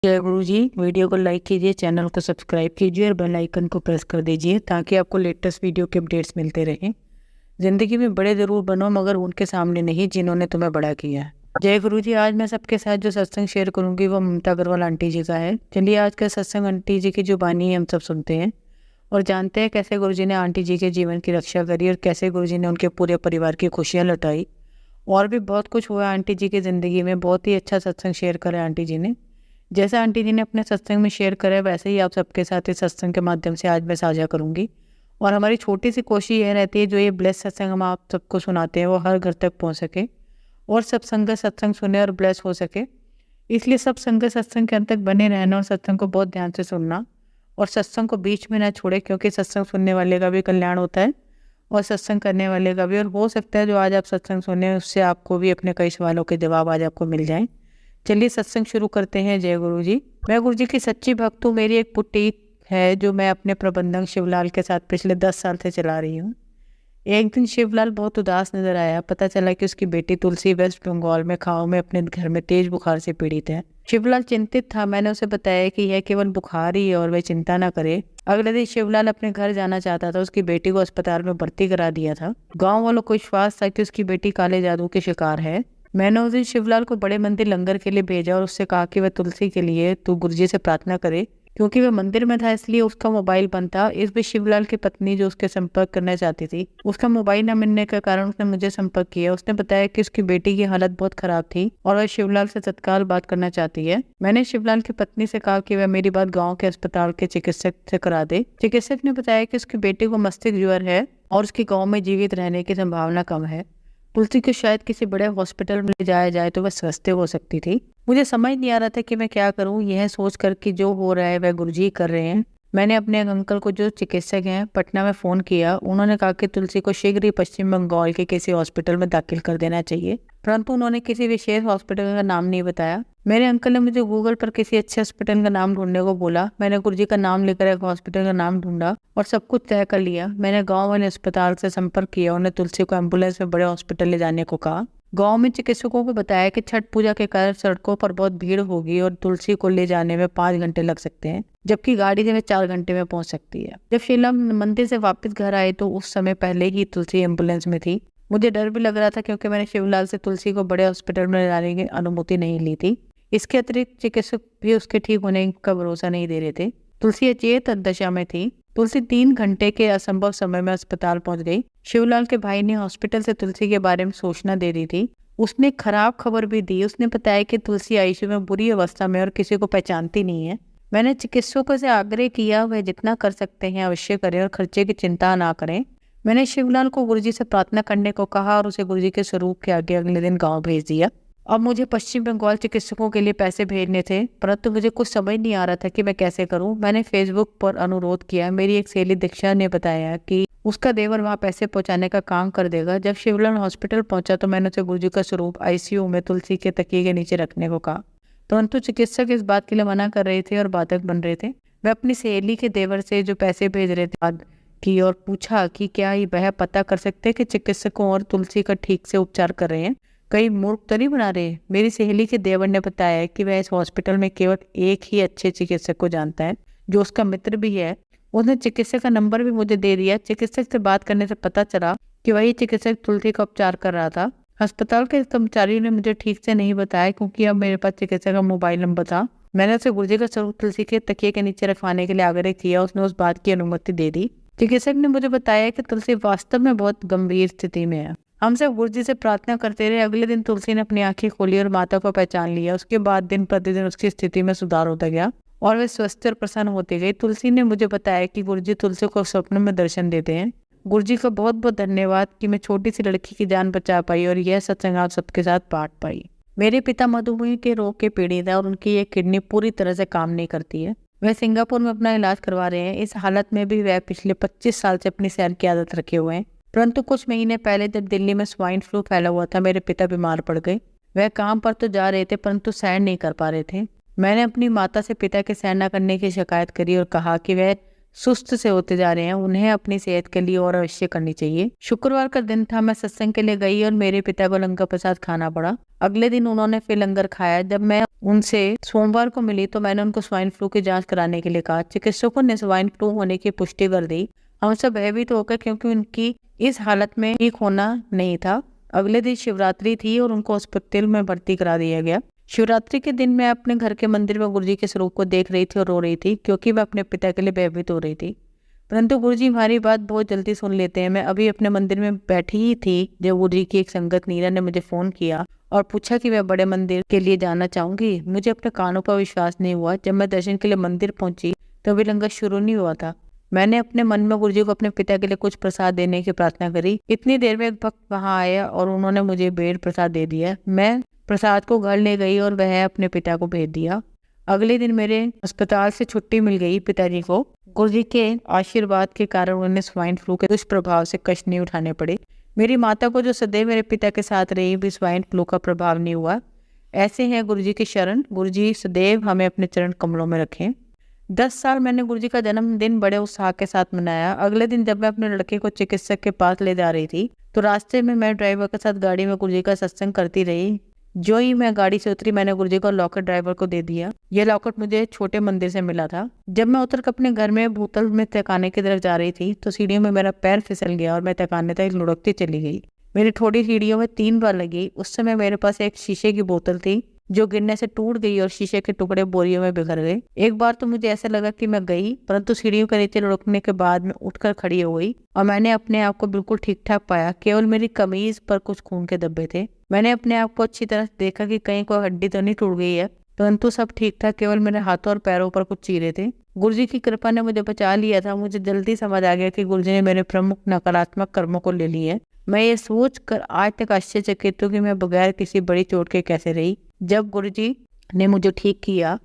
जय गुरु जी। वीडियो को लाइक कीजिए, चैनल को सब्सक्राइब कीजिए और बेल आइकन को प्रेस कर दीजिए ताकि आपको लेटेस्ट वीडियो के अपडेट्स मिलते रहें। जिंदगी में बड़े जरूर बनो मगर उनके सामने नहीं जिन्होंने तुम्हें बड़ा किया है। जय गुरु जी। आज मैं सबके साथ जो सत्संग शेयर करूंगी वो ममता अग्रवाल आंटी जी का है। चलिए आज का सत्संग आंटी जी की जो बानी है हम सब सुनते हैं और जानते हैं कैसे गुरु जी ने आंटी जी के जीवन की रक्षा करी और कैसे गुरु जी ने उनके पूरे परिवार की खुशियाँ लौटाई। और भी बहुत कुछ हुआ आंटी जी की ज़िंदगी में। बहुत ही अच्छा सत्संग शेयर करा आंटी जी ने। जैसा आंटी जी ने अपने सत्संग में शेयर करा है वैसे ही आप सबके साथ इस सत्संग के माध्यम से आज मैं साझा करूंगी। और हमारी छोटी सी कोशिश यह रहती है जो ये ब्लेस सत्संग हम आप सबको सुनाते हैं वो हर घर तक पहुंच सके और सब संगत सत्संग सुने और ब्लेस हो सके। इसलिए सब संगत सत्संग के अंत तक बने रहना और सत्संग को बहुत ध्यान से सुनना और सत्संग को बीच में ना छोड़े, क्योंकि सत्संग सुनने वाले का भी कल्याण होता है और सत्संग करने वाले का भी। और हो सकता है जो आज आप सत्संग सुने उससे आपको भी अपने कई सवालों के जवाब आज आपको मिल जाएं। चलिए सत्संग शुरू करते हैं। जय गुरु जी। मैं गुरु जी की सच्ची भक्त हूँ। मेरी एक बुटीक है जो मैं अपने प्रबंधक शिवलाल के साथ पिछले 10 साल से चला रही हूँ। एक दिन शिवलाल बहुत उदास नजर आया। पता चला कि उसकी बेटी तुलसी वेस्ट बंगाल में खाओ में अपने घर में तेज बुखार से पीड़ित है। शिवलाल चिंतित था। मैंने उसे बताया कि यह केवल बुखार ही है और वह चिंता न करे। अगले दिन शिवलाल अपने घर जाना चाहता था। उसकी बेटी को अस्पताल में भर्ती करा दिया था। गाँव वालों को विश्वास था कि उसकी बेटी काले जादू के शिकार है। मैंने उस दिन शिवलाल को बड़े मंदिर लंगर के लिए भेजा और उससे कहा कि वह तुलसी के लिए तो गुरुजी से प्रार्थना करे। क्योंकि वह मंदिर में था इसलिए उसका मोबाइल बंद था। इस बीच शिवलाल की पत्नी जो उसके संपर्क करना चाहती थी, उसका मोबाइल न मिलने के कारण उसने मुझे संपर्क किया। उसने बताया कि उसकी बेटी की हालत बहुत खराब थी और वह शिवलाल से तत्काल बात करना चाहती है। मैंने शिवलाल की पत्नी से कहा कि वह मेरी बात गाँव के अस्पताल के चिकित्सक से करा दे। चिकित्सक ने बताया कि उसकी बेटी को मस्तिष्क ज्वर है और उसकी गाँव में जीवित रहने की संभावना कम है। तुलसी को शायद किसी बड़े हॉस्पिटल में ले जाया जाए तो वह स्वस्थ हो सकती थी। मुझे समझ नहीं आ रहा था कि मैं क्या करूं। यह सोच कर कि जो हो रहा है वह गुरुजी कर रहे हैं, मैंने अपने अंकल को जो चिकित्सक हैं पटना में फ़ोन किया। उन्होंने कहा कि तुलसी को शीघ्र ही पश्चिम बंगाल के किसी हॉस्पिटल में दाखिल कर देना चाहिए, परंतु उन्होंने किसी विशेष हॉस्पिटल का नाम नहीं बताया। मेरे अंकल ने मुझे गूगल पर किसी अच्छे हॉस्पिटल का नाम ढूंढने को बोला। मैंने गुरुजी का नाम लेकर एक हॉस्पिटल का नाम ढूंढा और सब कुछ तय कर लिया। मैंने गाँव वाले अस्पताल से संपर्क किया। उन्हें तुलसी को एम्बुलेंस में बड़े हॉस्पिटल ले जाने को कहा। गांव में चिकित्सकों को बताया कि छठ पूजा के कारण सड़कों पर बहुत भीड़ होगी और तुलसी को ले जाने में 5 घंटे लग सकते हैं, जबकि गाड़ी से वे 4 घंटे में पहुंच सकती है। जब शीला मंदिर से वापस घर आए तो उस समय पहले ही तुलसी एम्बुलेंस में थी। मुझे डर भी लग रहा था क्योंकि मैंने शिवलाल से तुलसी को बड़े हॉस्पिटल में ले जाने की अनुमति नहीं ली थी। इसके अतिरिक्त चिकित्सक भी उसके ठीक होने का भरोसा नहीं दे रहे थे। तुलसी अचेत दशा में थी। तुलसी 3 घंटे के असंभव समय में अस्पताल पहुंच गई। शिवलाल के भाई ने हॉस्पिटल से तुलसी के बारे में सूचना दे दी थी। उसने खराब खबर भी दी। उसने बताया कि तुलसी आईसीयू में बुरी अवस्था में और किसी को पहचानती नहीं है। मैंने चिकित्सकों से आग्रह किया वह जितना कर सकते हैं अवश्य करें और खर्चे की चिंता ना करें। मैंने शिवलाल को गुरुजी से प्रार्थना करने को कहा और उसे गुरुजी के स्वरूप के आगे अगले दिन गाँव भेज दिया। अब मुझे पश्चिम बंगाल चिकित्सकों के लिए पैसे भेजने थे, परंतु मुझे कुछ समझ नहीं आ रहा था कि मैं कैसे करूं। मैंने फेसबुक पर अनुरोध किया। मेरी एक सहेली दीक्षा ने बताया कि उसका देवर वहां पैसे पहुंचाने का काम कर देगा। जब शिवलाल हॉस्पिटल पहुंचा तो मैंने उसे गुरुजी का स्वरूप आईसीयू में तुलसी के तकिए के नीचे रखने को कहा, परंतु चिकित्सक इस बात के लिए मना कर रहे थे और बाधक बन रहे थे। मैं अपनी सहेली के देवर से जो पैसे भेज रहे थे बात की और पूछा कि क्या वह पता कर सकते कि चिकित्सकों और तुलसी का ठीक से उपचार कर रहे हैं, कई मूर्ख तो नहीं बना रहे। मेरी सहेली के देवर ने बताया कि वह इस हॉस्पिटल में केवल एक ही अच्छे चिकित्सक को जानता है जो उसका मित्र भी है। उसने चिकित्सक का नंबर भी मुझे दे दिया। चिकित्सक से बात करने से पता चला कि वही चिकित्सक तुलसी का उपचार कर रहा था। अस्पताल के कर्मचारियों ने मुझे ठीक से नहीं बताया क्योंकि अब मेरे पास चिकित्सक का मोबाइल नंबर था। मैंने उसे गुरुजी का स्वरूप तुलसी के तकिए के नीचे रखवाने के लिए आग्रह किया। उसने उस बात की अनुमति दे दी। चिकित्सक ने मुझे बताया कि तुलसी वास्तव में बहुत गंभीर स्थिति में है। हम सब गुरुजी से प्रार्थना करते रहे। अगले दिन तुलसी ने अपनी आंखें खोली और माता को पहचान लिया। उसके बाद दिन प्रतिदिन उसकी स्थिति में सुधार होता गया और वह स्वस्थ और प्रसन्न होती गई। तुलसी ने मुझे बताया कि गुरुजी तुलसी को स्वप्न में दर्शन देते हैं। गुरुजी का बहुत बहुत धन्यवाद कि मैं छोटी सी लड़की की जान बचा पाई और यह सत्संग आप सबके साथ बांट पाई। मेरे पिता मधुमेह के रोग के पीड़ित है और उनकी ये किडनी पूरी तरह से काम नहीं करती है। वह सिंगापुर में अपना इलाज करवा रहे हैं। इस हालत में भी वह पिछले 25 साल से अपनी सैर की आदत रखे हुए हैं, परंतु कुछ महीने पहले जब दिल्ली में स्वाइन फ्लू फैला हुआ था मेरे पिता बीमार पड़ गए। वह काम पर तो जा रहे थे परंतु सैर नहीं कर पा रहे थे। मैंने अपनी माता से पिता के सैर न करने की शिकायत करी और कहा कि वह सुस्त से होते जा रहे हैं, उन्हें अपनी सेहत के लिए और अवश्य करनी चाहिए। शुक्रवार का दिन था, मैं सत्संग के लिए गई और मेरे पिता को लंगर प्रसाद खाना पड़ा। अगले दिन उन्होंने फिर लंगर खाया। जब मैं उनसे सोमवार को मिली तो मैंने उनको स्वाइन फ्लू की जांच कराने के लिए कहा। चिकित्सकों ने स्वाइन फ्लू होने की पुष्टि कर दी। हम सब भयभीत होकर, क्योंकि उनकी इस हालत में ठीक होना नहीं था। अगले दिन शिवरात्रि थी और उनको अस्पताल में भर्ती करा दिया गया। शिवरात्रि के दिन मैं अपने घर के मंदिर में गुरुजी के स्वरूप को देख रही थी और रो रही थी, क्योंकि मैं अपने पिता के लिए भयभीत हो रही थी। परंतु गुरुजी हमारी बात बहुत जल्दी सुन लेते हैं। मैं अभी अपने मंदिर में बैठी ही थी जब गुरुजी की एक संगत नीरा ने मुझे फोन किया और पूछा कि मैं बड़े मंदिर के लिए जाना चाहूंगी। मुझे अपने कानों पर विश्वास नहीं हुआ। जब मैं दर्शन के लिए मंदिर पहुंची तो अभी लंगर शुरू नहीं हुआ था। मैंने अपने मन में गुरुजी को अपने पिता के लिए कुछ प्रसाद देने की प्रार्थना करी। इतनी देर में एक भक्त वहां आया और उन्होंने मुझे बेड़ प्रसाद दे दिया। मैं प्रसाद को घर ले गई और वह अपने पिता को भेज दिया। अगले दिन मेरे अस्पताल से छुट्टी मिल गई। पिताजी को गुरुजी के आशीर्वाद के कारण उन्हें स्वाइन फ्लू के दुष्प्रभाव से कष्ट नहीं उठाने पड़े। मेरी माता को, जो सदैव मेरे पिता के साथ रही, भी स्वाइन फ्लू का प्रभाव नहीं हुआ। ऐसे हैं गुरुजी की शरण। गुरुजी सदैव हमें अपने चरण कमलों में रखें। 10 साल मैंने गुरुजी का जन्मदिन बड़े उत्साह के साथ मनाया। अगले दिन जब मैं अपने लड़के को चिकित्सक के पास ले जा रही थी तो रास्ते में मैं ड्राइवर के साथ गाड़ी में गुरुजी का सत्संग करती रही। जो ही मैं गाड़ी से उतरी, मैंने गुरुजी का लॉकेट ड्राइवर को दे दिया। यह लॉकेट मुझे छोटे मंदिर से मिला था। जब मैं उतर कर अपने घर में भूतल में तहखाने की तरफ जा रही थी तो सीढ़ियों में मेरा पैर फिसल गया और मैं तहखाने तक लुढ़कती चली गई। मेरी ठोड़ी सीढ़ियों में 3 बार लगी। उस समय मेरे पास एक शीशे की बोतल थी जो गिरने से टूट गई और शीशे के टुकड़े बोरियों में बिखर गए। एक बार तो मुझे ऐसा लगा कि मैं गई, परंतु सीढ़ियों के नीचे लुढ़कने के बाद मैं उठकर खड़ी हो गई और मैंने अपने आप को बिल्कुल ठीक ठाक पाया। केवल मेरी कमीज पर कुछ खून के धब्बे थे। मैंने अपने आप को अच्छी तरह देखा कि कहीं कोई हड्डी तो नहीं टूट गई है, परंतु सब ठीक था। केवल मेरे हाथों और पैरों पर कुछ चीरे थे। गुरुजी की कृपा ने मुझे बचा लिया था। मुझे जल्दी समझ आ गया कि गुरुजी ने मेरे प्रमुख नकारात्मक कर्मों को ले लिया है। मैं ये सोच कर आज तक आश्चर्यचकित हूँ कि मैं बगैर किसी बड़ी चोट के कैसे रही जब गुरुजी ने मुझे ठीक किया।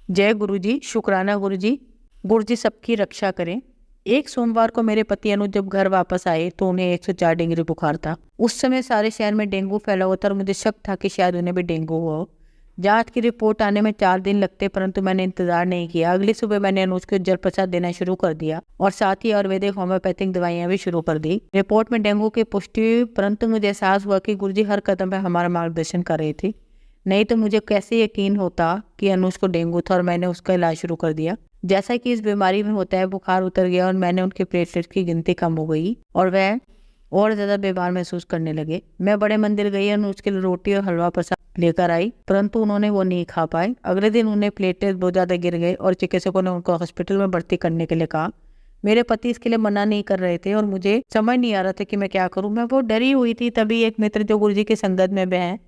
जय गुरुजी, शुक्राना गुरुजी। गुरुजी सबकी रक्षा करें। एक सोमवार को मेरे पति अनुज जब घर वापस आए तो उन्हें 104 डिग्री बुखार था। उस समय सारे शहर में डेंगू फैला हुआ था और मुझे शक था कि शायद उन्हें भी डेंगू हुआ हो। जांच की रिपोर्ट आने में 4 दिन लगते, परंतु मैंने इंतजार नहीं किया। अगली सुबह मैंने अनुज को जल प्रसाद देना शुरू कर दिया और साथ ही आयुर्वेदिक होम्योपैथिक दवाइयां भी शुरू कर दी। रिपोर्ट में डेंगू की पुष्टि हुई, परंतु मुझे एहसास हुआ कि गुरुजी हर कदम पर हमारा मार्गदर्शन कर रहे थे। नहीं तो मुझे कैसे यकीन होता कि अनुज को डेंगू था और मैंने उसका इलाज शुरू कर दिया। जैसा कि इस बीमारी में होता है, बुखार उतर गया और मैंने उनके प्लेटलेट की गिनती कम हो गई और वह और ज्यादा बीमार महसूस करने लगे। मैं बड़े मंदिर गई और उसके लिए रोटी और हलवा प्रसाद लेकर आई, परंतु उन्होंने वो नहीं खा पाए। अगले दिन उन्हें प्लेटलेट बहुत ज्यादा गिर गए और चिकित्सकों ने उनको हॉस्पिटल में भर्ती करने के लिए कहा। मेरे पति इसके लिए मना नहीं कर रहे थे और मुझे समझ नहीं आ रहा था कि मैं क्या करूं। मैं बहुत डरी हुई थी। तभी एक मित्र जो गुरुजी की संगत में हैं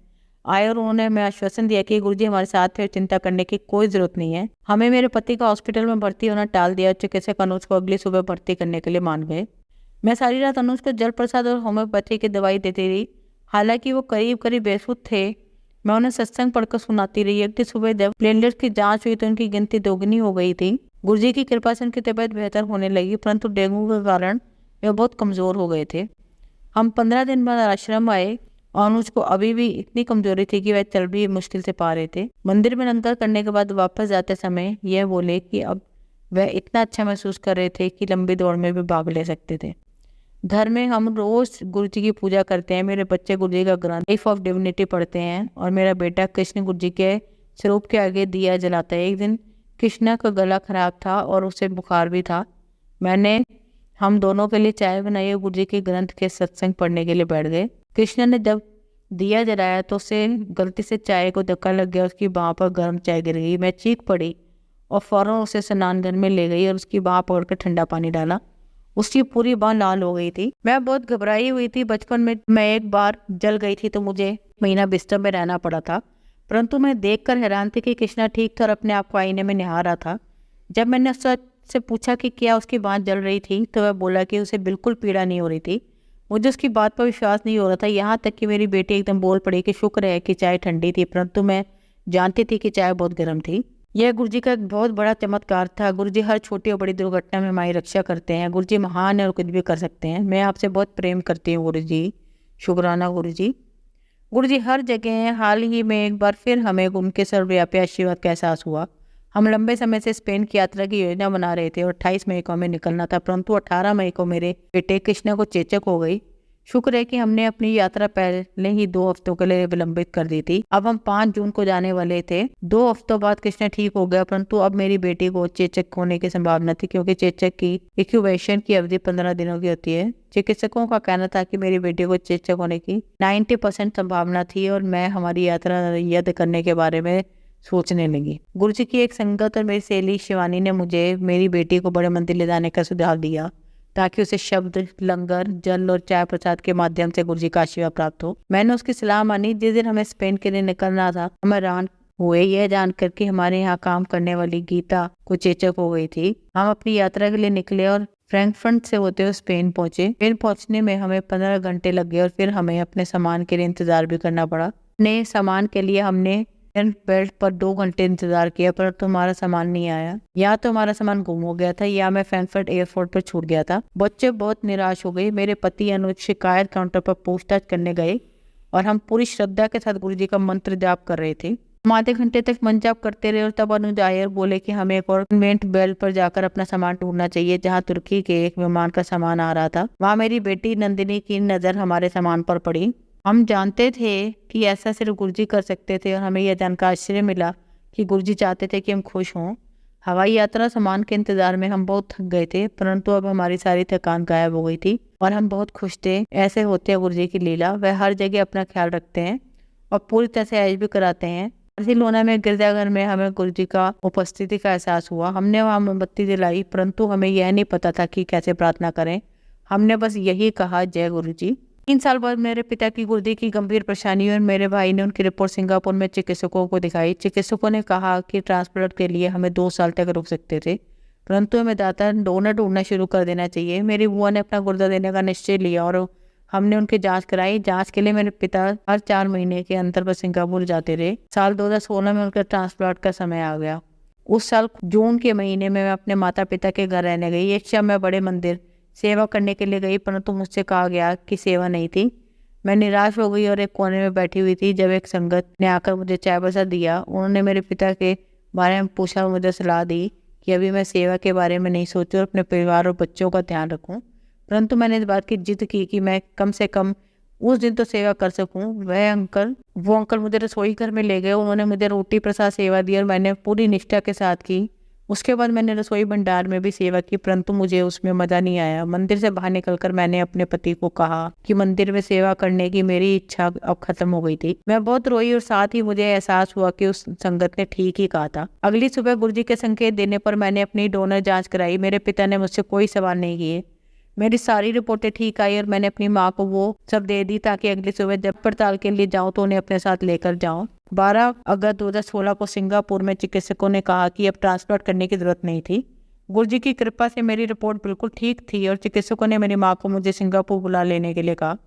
आए और उन्होंने हमें आश्वासन दिया कि गुरुजी हमारे साथ है, चिंता करने की कोई जरूरत नहीं है। हमें मेरे पति का हॉस्पिटल में भर्ती होना टाल दिया। चिकित्सक अनुज को अगली सुबह भर्ती करने के लिए मान गए। मैं सारी रात अनुज को जल प्रसाद और होम्योपैथी की दवाई देती रही। हालांकि वो करीब करीब बेसुध थे, मैं उन्हें सत्संग पढ़कर सुनाती रही। अगली सुबह जब प्लेटलेट्स की जांच हुई तो उनकी गिनती दोगुनी हो गई थी। गुरुजी की कृपा से उनकी तबीयत बेहतर होने लगी, परंतु डेंगू के कारण वे बहुत कमजोर हो गए थे। हम 15 दिन बाद आश्रम आए और अनुज को अभी भी इतनी कमजोरी थी कि वह चल भी मुश्किल से पा रहे थे। मंदिर में लंगर करने के बाद वापस जाते समय यह बोले कि अब वह इतना अच्छा महसूस कर रहे थे कि लंबी दौड़ में भी भाग ले सकते थे। घर में हम रोज गुरुजी की पूजा करते हैं। मेरे बच्चे गुरुजी का ग्रंथ लाइफ ऑफ डिविनिटी पढ़ते हैं और मेरा बेटा कृष्ण गुरुजी के स्वरूप के आगे दिया जलाता है। एक दिन कृष्णा का गला खराब था और उसे बुखार भी था। हम दोनों के लिए चाय बनाई और गुरुजी के ग्रंथ के सत्संग पढ़ने के लिए बैठ गए। कृष्णा ने जब दिया जलाया तो उसे गलती से चाय को धक्का लग गया। उसकी बाँह पर गर्म चाय गिर गई। मैं चीख पड़ी और फौरन उसे स्नान घर में ले गई और उसकी बाँह पकड़कर ठंडा पानी डाला। उसकी पूरी बाँह लाल हो गई थी। मैं बहुत घबराई हुई थी। बचपन में मैं एक बार जल गई थी तो मुझे महीना बिस्तर में रहना पड़ा था, परंतु मैं देखकर हैरान थी कि कृष्णा ठीक था और अपने आप को आईने में निहार रहा था। जब मैंने उससे पूछा कि क्या उसकी बाँह जल रही थी तो वह बोला कि उसे बिल्कुल पीड़ा नहीं हो रही थी। मुझे उसकी बात पर विश्वास नहीं हो रहा था। यहाँ तक कि मेरी बेटी एकदम बोल पड़ी कि शुक्र है कि चाय ठंडी थी, परंतु मैं जानती थी कि चाय बहुत गर्म थी। यह गुरुजी का एक बहुत बड़ा चमत्कार था। गुरुजी हर छोटी और बड़ी दुर्घटना में हमारी रक्षा करते हैं। गुरुजी महान है और कुछ भी कर सकते हैं। मैं आपसे बहुत प्रेम करती हूँ गुरुजी। शुक्राना गुरुजी। गुरुजी हर जगह हैं। हाल ही में एक बार फिर हमें उनके सर्वव्यापी आशीर्वाद का एहसास हुआ। हम लंबे समय से स्पेन की यात्रा की योजना बना रहे थे और 28 मई को हमें निकलना था, परंतु 18 मई को मेरे बेटे कृष्णा को चेचक हो गई। शुक्र है कि हमने अपनी यात्रा पहले ही 2 हफ्तों के लिए विलंबित कर दी थी। अब हम 5 जून को जाने वाले थे। 2 हफ्तों बाद कृष्णा ठीक हो गया, परंतु अब मेरी बेटी को चेचक होने की संभावना थी, क्योंकि चेचक की इंक्यूबेशन की अवधि 15 दिनों की होती है। चिकित्सकों का कहना था कि मेरी बेटी को चेचक होने की 90% संभावना थी और मैं हमारी यात्रा रद्द करने के बारे में सोचने लगी। गुरुजी की एक संगत और मेरी सहेली शिवानी ने मुझे मेरी बेटी को बड़े मंदिर ले जाने का सुझाव दिया, ताकि उसे शब्द, लंगर, जल और चाय प्रसाद के माध्यम से गुरुजी का आशीर्वाद प्राप्त हो। मैंने उसकी सलाह मानी। जिस दिन हमें स्पेन के लिए निकलना था, हम हैरान हुए यह जानकर कि हमारे यहाँ काम करने वाली गीता को चेचक हो गई थी। हम अपनी यात्रा के लिए निकले और फ्रैंकफर्ट से होते हुए स्पेन पहुंचे। स्पेन पहुंचने में हमें 15 घंटे लग गए और फिर हमें अपने सामान के लिए इंतजार भी करना पड़ा। अपने सामान के लिए हमने बेल्ट पर 2 घंटे इंतजार किया, पर हमारा सामान नहीं आया। या तो हमारा सामान गुम हो गया था या मैं फ्रैंकफर्ट एयरपोर्ट पर छूट गया था। बच्चे बहुत निराश हो गए। मेरे पति अनुज शिकायत काउंटर पर पूछताछ करने गए और हम पूरी श्रद्धा के साथ गुरुजी का मंत्र जाप कर रहे थे। हम आधे घंटे तक मंत्र जाप करते रहे और तब अनुज आए और बोले कि हमें एक और कन्वेंट बेल्ट पर जाकर अपना सामान ढूंढना चाहिए, जहाँ तुर्की के एक विमान का सामान आ रहा था। वहाँ मेरी बेटी नंदिनी की नजर हमारे सामान पर पड़ी। हम जानते थे कि ऐसा सिर्फ गुरुजी कर सकते थे और हमें यह जानकर आश्चर्य मिला कि गुरुजी चाहते थे कि हम खुश हों। हवाई यात्रा सामान के इंतजार में हम बहुत थक गए थे, परंतु अब हमारी सारी थकान गायब हो गई थी और हम बहुत खुश थे। ऐसे होते हैं गुरुजी की लीला। वह हर जगह अपना ख्याल रखते हैं और पूरी तरह से ऐश भी कराते हैं। बार्सिलोना में गिरजाघर में हमें गुरुजी का उपस्थिति का एहसास हुआ। हमने वहाँ मोमबत्ती जलाई, परंतु हमें यह नहीं पता था कि कैसे प्रार्थना करें। हमने बस यही कहा, जय गुरुजी। 3 साल बाद मेरे पिता की गुर्दे की गंभीर परेशानी और मेरे भाई ने उनकी रिपोर्ट सिंगापुर में चिकित्सकों को दिखाई। चिकित्सकों ने कहा कि ट्रांसप्लांट के लिए हमें 2 साल तक रुक सकते थे, परंतु हमें दाता डोनर ढूंढना शुरू कर देना चाहिए। मेरी बुआ ने अपना गुर्दा देने का निश्चय लिया और हमने उनकी जांच कराई। जांच के लिए मेरे पिता हर 4 महीने के अंतर पर सिंगापुर जाते रहे। साल 2016 में उनका ट्रांसप्लांट का समय आ गया। उस साल जून के महीने में मैं अपने माता पिता के घर रहने गई। एक शाम मैं बड़े मंदिर सेवा करने के लिए गई, परंतु मुझसे कहा गया कि सेवा नहीं थी। मैं निराश हो गई और एक कोने में बैठी हुई थी जब एक संगत ने आकर मुझे चाय प्रसाद दिया। उन्होंने मेरे पिता के बारे में पूछा और मुझे सलाह दी कि अभी मैं सेवा के बारे में नहीं सोचूं और अपने परिवार और बच्चों का ध्यान रखूं। परंतु मैंने इस बात की जिद की कि मैं कम से कम उस दिन तो सेवा कर सकूं। वो अंकल मुझे रसोई घर में ले गए। उन्होंने मुझे रोटी प्रसाद सेवा दी और मैंने पूरी निष्ठा के साथ की। उसके बाद मैंने रसोई भंडार में भी सेवा की, परंतु मुझे उसमें मजा नहीं आया। मंदिर से बाहर निकलकर मैंने अपने पति को कहा कि मंदिर में सेवा करने की मेरी इच्छा अब खत्म हो गई थी। मैं बहुत रोई और साथ ही मुझे एहसास हुआ कि उस संगत ने ठीक ही कहा था। अगली सुबह गुरुजी के संकेत देने पर मैंने अपनी डोनर जांच कराई। मेरे पिता ने मुझसे कोई सवाल नहीं किए। मेरी सारी रिपोर्टें ठीक आई और मैंने अपनी माँ को वो सब दे दी, ताकि अगली सुबह जब पड़ताल के लिए जाऊं तो उन्हें अपने साथ लेकर जाऊं। 12 अगस्त 2016 को सिंगापुर में चिकित्सकों ने कहा कि अब ट्रांसप्लांट करने की जरूरत नहीं थी। गुरुजी की कृपा से मेरी रिपोर्ट बिल्कुल ठीक थी और चिकित्सकों ने मेरी माँ को मुझे सिंगापुर बुला लेने के लिए कहा।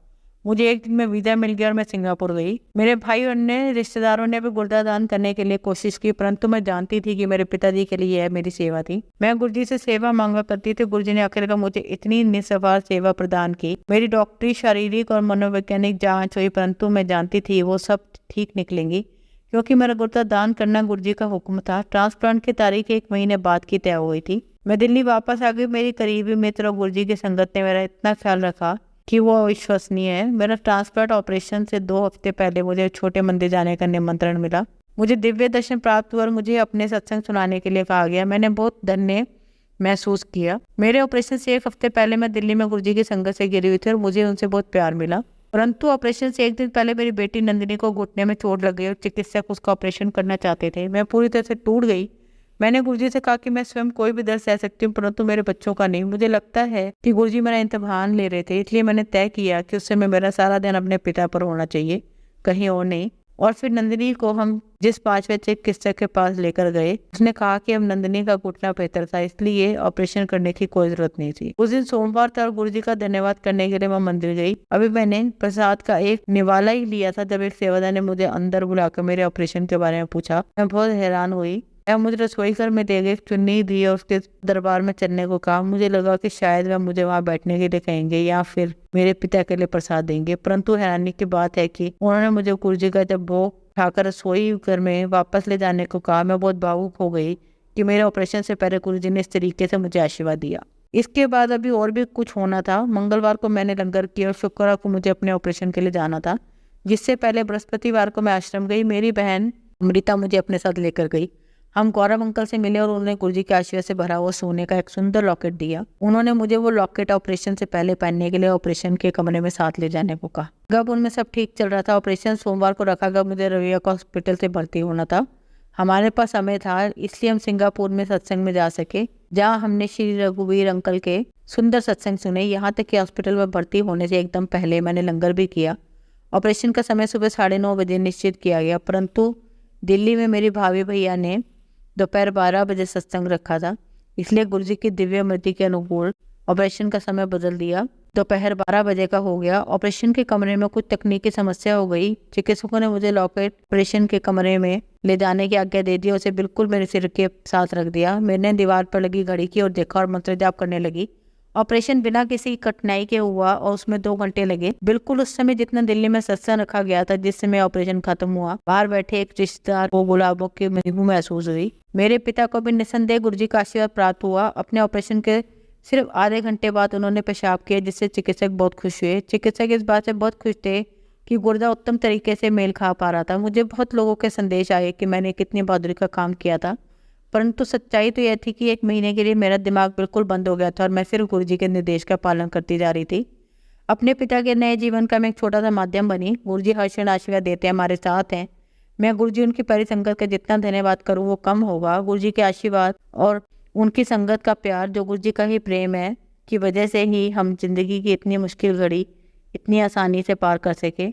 मुझे एक दिन में वीजा मिल गया और मैं सिंगापुर गई। मेरे भाई और अन्य रिश्तेदारों ने भी गुर्दा दान करने के लिए कोशिश की, परंतु मैं जानती थी कि मेरे पिताजी के लिए यह मेरी सेवा थी। मैं गुरुजी से सेवा मांगा करती थी। गुरुजी ने आखिरकार मुझे इतनी निस्वार्थ सेवा प्रदान की। मेरी डॉक्टरी, शारीरिक और मनोवैज्ञानिक जांच हुई, परंतु मैं जानती थी वो सब ठीक निकलेंगी, क्योंकि मेरा गुर्दा दान करना गुरुजी का हुक्म था। ट्रांसप्लांट की तारीख 1 महीने बाद की तय हुई थी। मैं दिल्ली वापस आ गई। मेरी करीबी मित्र और गुरुजी की संगत ने मेरा इतना ख्याल रखा कि वो अविश्वसनीय है। मेरा ट्रांसप्लांट ऑपरेशन से 2 हफ्ते पहले मुझे छोटे मंदिर जाने का निमंत्रण मिला। मुझे दिव्य दर्शन प्राप्त हुआ और मुझे अपने सत्संग सुनाने के लिए कहा गया। मैंने बहुत धन्य महसूस किया। मेरे ऑपरेशन से 1 हफ्ते पहले मैं दिल्ली में गुरुजी की संगत से गिरी हुई थी और मुझे उनसे बहुत प्यार मिला। परंतु ऑपरेशन से 1 दिन पहले मेरी बेटी नंदिनी को घुटने में चोट लग गई और चिकित्सक उसका ऑपरेशन करना चाहते थे। मैं पूरी तरह से टूट गई। मैंने गुरुजी से कहा कि मैं स्वयं कोई भी दर्द सह सकती हूँ, परंतु मेरे बच्चों का नहीं। मुझे लगता है कि गुरुजी मेरा इम्तिहान ले रहे थे, इसलिए मैंने तय किया कि उस समय मेरा सारा ध्यान अपने पिता पर होना चाहिए, कहीं और नहीं। और फिर नंदिनी को हम जिस 5वें चिकित्सक के पास लेकर गए, उसने कहा कि अब नंदिनी का घुटना बेहतर था, इसलिए ऑपरेशन करने की कोई जरूरत नहीं थी। उस दिन सोमवार था और गुरुजी का धन्यवाद करने के लिए मैं मंदिर गई। अभी मैंने प्रसाद का एक निवाला ही लिया था जब एक सेवादार ने मुझे अंदर बुलाकर मेरे ऑपरेशन के बारे में पूछा। मैं बहुत हैरान हुई। वह मुझे रसोई घर में दे गए, चुन्नी दी और उसके दरबार में चलने को कहा। मुझे लगा कि शायद वह मुझे वहां बैठने के लिए कहेंगे या फिर मेरे पिता के लिए प्रसाद देंगे, परंतु हैरानी की बात है कि उन्होंने मुझे गुरुजी का जब भोग उठाकर रसोई घर में वापस ले जाने को कहा। मैं बहुत भावुक हो गई कि मेरे ऑपरेशन से पहले गुरु जी ने इस तरीके से मुझे आशीर्वाद दिया। इसके बाद अभी और भी कुछ होना था। मंगलवार को मैंने लंगर किया और शुक्रवार को मुझे अपने ऑपरेशन के लिए जाना था, जिससे पहले बृहस्पतिवार को मैं आश्रम गई। मेरी बहन अमृता मुझे अपने साथ लेकर गई। हम गौरव अंकल से मिले और उन्होंने गुरुजी के आशीर्वाद से भरा हुआ सोने का एक सुंदर लॉकेट दिया। उन्होंने मुझे वो लॉकेट ऑपरेशन से पहले पहनने के लिए ऑपरेशन के कमरे में साथ ले जाने को कहा। जब उनमें सब ठीक चल रहा था, ऑपरेशन सोमवार को रखा गया। मुझे रविवार को हॉस्पिटल से भर्ती होना था। हमारे पास समय था, इसलिए हम सिंगापुर में सत्संग में जा सके, जहाँ हमने श्री रघुवीर अंकल के सुंदर सत्संग सुने। यहाँ तक कि हॉस्पिटल में भर्ती होने से एकदम पहले मैंने लंगर भी किया। ऑपरेशन का समय सुबह 9:30 बजे निश्चित किया गया, परंतु दिल्ली में मेरी भाभी भैया ने दोपहर 12 बजे सत्संग रखा था, इसलिए गुरुजी की दिव्य मृति के अनुकूल ऑपरेशन का समय बदल दिया। दोपहर 12 बजे का हो गया। ऑपरेशन के कमरे में कुछ तकनीकी समस्या हो गई। चिकित्सकों ने मुझे लॉकेट ऑपरेशन के कमरे में ले जाने की आज्ञा दे दी। उसे बिल्कुल मेरे सिर के साथ रख दिया। मैंने दीवार पर लगी घड़ी की ओर देखा और मंत्र जाप करने लगी। ऑपरेशन बिना किसी कठिनाई के हुआ और उसमें 2 घंटे लगे, बिल्कुल उस समय जितना दिल्ली में सत्संग रखा गया था। जिस समय ऑपरेशन खत्म हुआ, बाहर बैठे एक रिश्तेदार को गुलाबों की खुशबू महसूस हुई। मेरे पिता को भी निसंदेह गुरुजी का आशीर्वाद प्राप्त हुआ। अपने ऑपरेशन के सिर्फ आधे घंटे बाद उन्होंने पेशाब किया, जिससे चिकित्सक बहुत खुश हुए। चिकित्सक इस बात से बहुत खुश थे कि गुर्दा उत्तम तरीके से मेल खा पा रहा था। मुझे बहुत लोगों के संदेश आए कि मैंने कितनी बहादुरी का काम किया था, परंतु सच्चाई तो यह थी कि 1 महीने के लिए मेरा दिमाग बिल्कुल बंद हो गया था और मैं सिर्फ गुरुजी के निर्देश का पालन करती जा रही थी। अपने पिता के नए जीवन का मैं एक छोटा सा माध्यम बनी। गुरुजी हर क्षण आशीर्वाद देते हैं, हमारे साथ हैं। मैं गुरुजी उनकी परी संगत का जितना धन्यवाद करूँ वो कम होगा। गुरुजी के आशीर्वाद और उनकी संगत का प्यार, जो गुरुजी का ही प्रेम है, की वजह से ही हम जिंदगी की इतनी मुश्किल घड़ी इतनी आसानी से पार कर सके।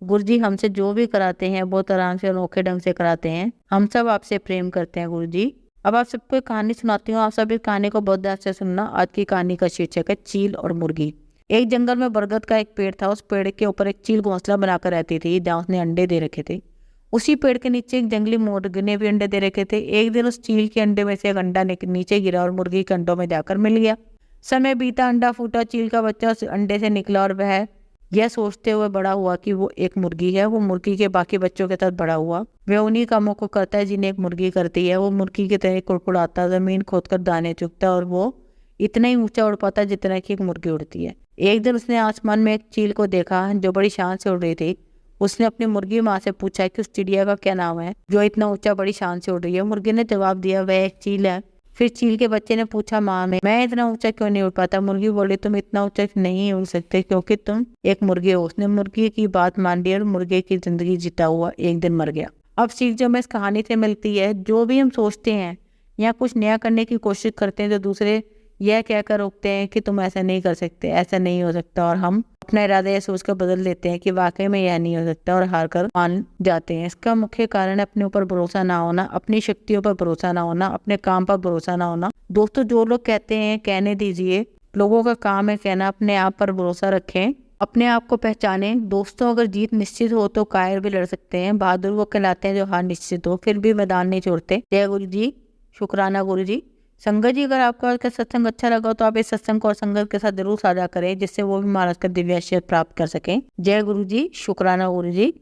गुरुजी हमसे जो भी कराते हैं बहुत आराम से और अनोखे ढंग से कराते हैं। हम सब आपसे प्रेम करते हैं गुरुजी। अब आप सबको एक कहानी सुनाती हूँ, आप सब इस कहानी को बहुत ध्यान से सुनना। आज की कहानी का शीर्षक है चील और मुर्गी। एक जंगल में बरगद का एक पेड़ था। उस पेड़ के ऊपर एक चील घोंसला बनाकर रहती थी, जहाँ उसने अंडे दे रखे थे। उसी पेड़ के नीचे एक जंगली मुर्गी ने भी अंडे दे रखे थे। एक दिन उस चील के अंडे में से एक अंडा नीचे गिरा और मुर्गी के अंडों में जाकर मिल गया। समय बीता, अंडा फूटा, चील का बच्चा उस अंडे से निकला और वह यह सोचते हुए बड़ा हुआ कि वो एक मुर्गी है। वो मुर्गी के बाकी बच्चों के साथ बड़ा हुआ। वह उन्हीं कामों को करता है जिन्हें एक मुर्गी करती है। वो मुर्गी की तरह कुड़कुड़ाता, जमीन खोदकर दाने चुगता और वो इतना ही ऊंचा उड़ पाता जितना कि एक मुर्गी उड़ती है। एक दिन उसने आसमान में एक चील को देखा जो बड़ी शान से उड़ रही थी। उसने अपनी मुर्गी माँ से पूछा कि उस चिड़िया का क्या नाम है जो इतना ऊंचा बड़ी शान से उड़ रही है। मुर्गी ने जवाब दिया, वह एक चील है। फिर चील के बच्चे ने पूछा, माँ मैं इतना ऊंचा क्यों नहीं उड़ पाता? मुर्गी बोली, तुम इतना ऊंचा नहीं उड़ सकते क्योंकि तुम एक मुर्गी हो। उसने मुर्गी की बात मान ली और मुर्गे की जिंदगी जीता हुआ एक दिन मर गया। अब सीख जो हमें इस कहानी से मिलती है, जो भी हम सोचते हैं या कुछ नया करने की कोशिश करते हैं तो दूसरे यह कहकर रोकते हैं कि तुम ऐसा नहीं कर सकते, ऐसा नहीं हो सकता, और हम अपना इरादा या सोच कर बदल लेते हैं कि वाकई में यह नहीं हो सकता और हार कर मान जाते हैं। इसका मुख्य कारण अपने ऊपर भरोसा ना होना, अपनी शक्तियों पर भरोसा ना होना, अपने काम पर भरोसा ना होना। दोस्तों, जो लोग कहते हैं कहने दीजिए, लोगों का काम है कहना। अपने आप पर भरोसा रखें, अपने आप को पहचाने। दोस्तों, अगर जीत निश्चित हो तो कायर भी लड़ सकते हैं। बहादुर वो कहलाते हैं जो हार निश्चित हो फिर भी मैदान नहीं छोड़ते। जय गुरु जी, शुक्राना गुरु जी। संगत जी, अगर आपका आज का सत्संग अच्छा लगा तो आप इस सत्संग को और संगत के साथ जरूर साझा करें, जिससे वो भी महाराज का दिव्य आशीर्वाद प्राप्त कर सकें। जय गुरु जी, शुक्राना गुरु जी।